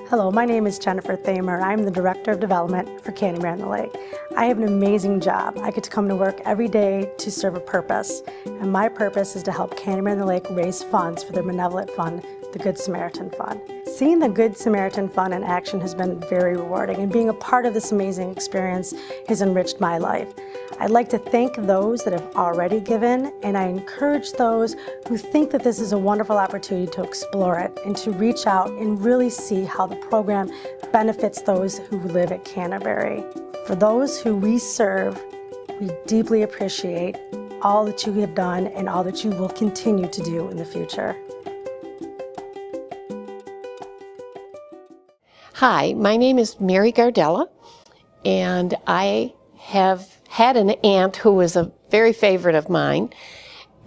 Hello, my name is Jennifer Thamer. I'm the Director of Development for Canterbury on the Lake. I have an amazing job. I get to come to work every day to serve a purpose, and my purpose is to help Canterbury on the Lake raise funds for their benevolent fund, the Good Samaritan Fund. Seeing the Good Samaritan Fund in action has been very rewarding, and being a part of this amazing experience has enriched my life. I'd like to thank those that have already given, and I encourage those who think that this is a wonderful opportunity to explore it and to reach out and really see how the program benefits those who live at Canterbury. For those who we serve, we deeply appreciate all that you have done and all that you will continue to do in the future. Hi, my name is Mary Gardella, and I have had an aunt who was a very favorite of mine,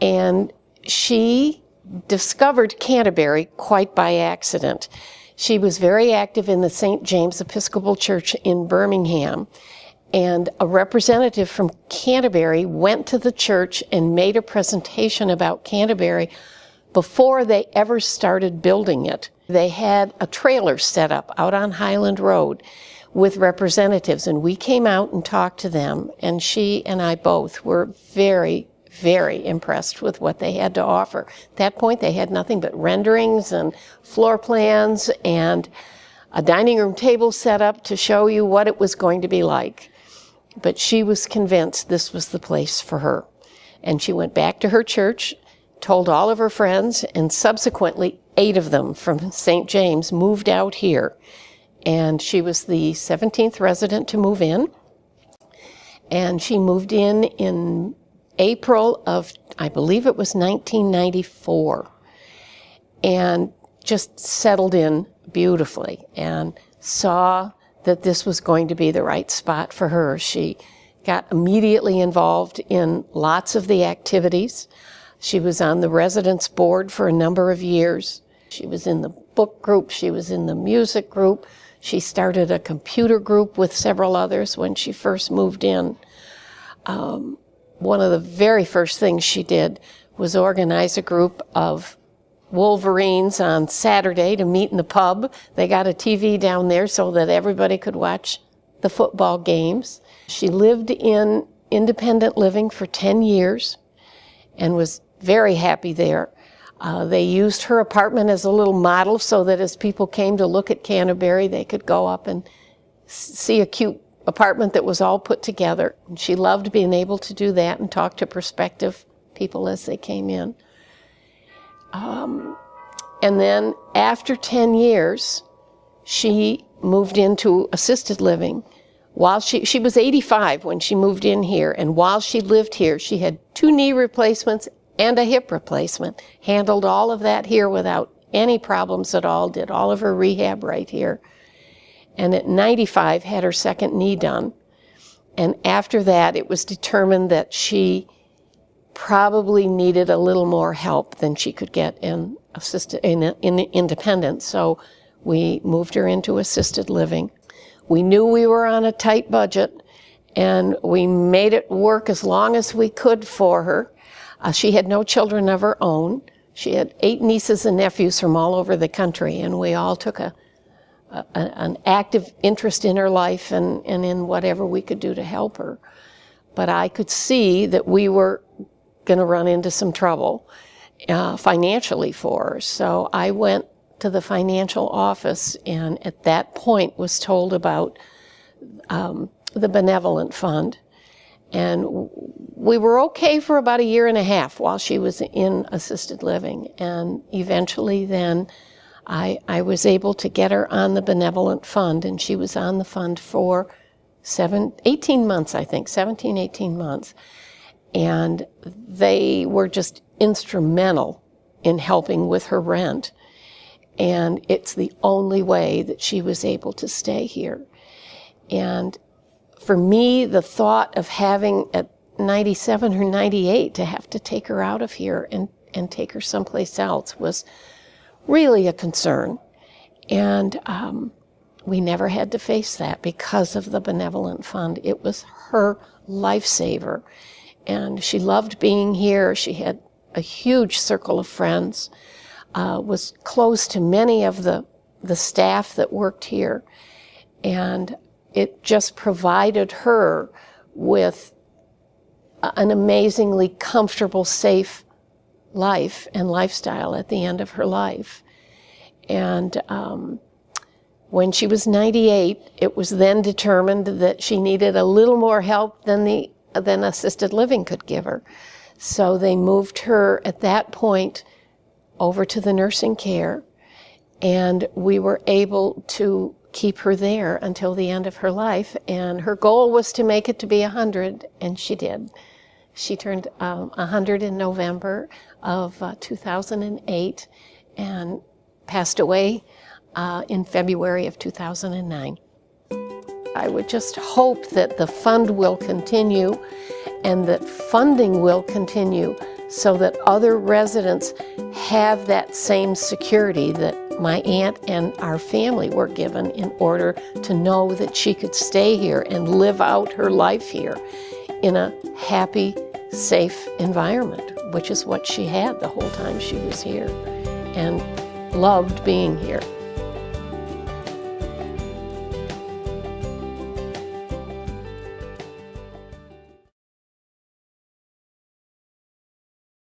and she discovered Canterbury quite by accident. She was very active in the St. James Episcopal Church in Birmingham, and a representative from Canterbury went to the church and made a presentation about Canterbury before they ever started building it. They had a trailer set up out on Highland Road with representatives, and we came out and talked to them, and she and I both were very, very impressed with what they had to offer. At that point, they had nothing but renderings and floor plans and a dining room table set up to show you what it was going to be like. But she was convinced this was the place for her. And she went back to her church, told all of her friends, and subsequently 8 of them from St. James moved out here. And she was the 17th resident to move in. And she moved in April of, I believe it was 1994. And just settled in beautifully and saw that this was going to be the right spot for her. She got immediately involved in lots of the activities. She was on the residence board for a number of years. She was in the book group. She was in the music group. She started a computer group with several others when she first moved in. One of the very first things she did was organize a group of Wolverines on Saturday to meet in the pub. They got a TV down there so that everybody could watch the football games. She lived in independent living for 10 years and was very happy there. They used her apartment as a little model so that as people came to look at Canterbury, they could go up and see a cute apartment that was all put together. And she loved being able to do that and talk to prospective people as they came in. And then after 10 years, she moved into assisted living. While she was 85 when she moved in here, and while she lived here, she had 2 knee replacements and a hip replacement, handled all of that here without any problems at all, did all of her rehab right here. And at 95, had her 2nd knee done. And after that, it was determined that she probably needed a little more help than she could get in independent. So we moved her into assisted living. We knew we were on a tight budget, and we made it work as long as we could for her. She had no children of her own. She had 8 nieces and nephews from all over the country, and we all took an active interest in her life and in whatever we could do to help her. But I could see that we were going to run into some trouble financially for her. So I went to the financial office, and at that point was told about the benevolent fund. And we were okay for about 1.5 years while she was in assisted living. And eventually then I was able to get her on the benevolent fund, and she was on the fund for 18 months, I think, 17, 18 months. And they were just instrumental in helping with her rent. And it's the only way that she was able to stay here. And for me, the thought of having at 97 or 98 to have to take her out of here and take her someplace else was really a concern. And we never had to face that because of the benevolent fund. It was her lifesaver. And she loved being here. She had a huge circle of friends, was close to many of the the staff that worked here. And it just provided her with an amazingly comfortable, safe life and lifestyle at the end of her life. And when she was 98, it was then determined that she needed a little more help than assisted living could give her. So they moved her at that point over to the nursing care, and we were able to keep her there until the end of her life. And her goal was to make it to be 100, and she did. She turned 100 in November of 2008 and passed away in February of 2009. I would just hope that the fund will continue and that funding will continue so that other residents have that same security that my aunt and our family were given in order to know that she could stay here and live out her life here in a happy, safe environment, which is what she had the whole time she was here and loved being here.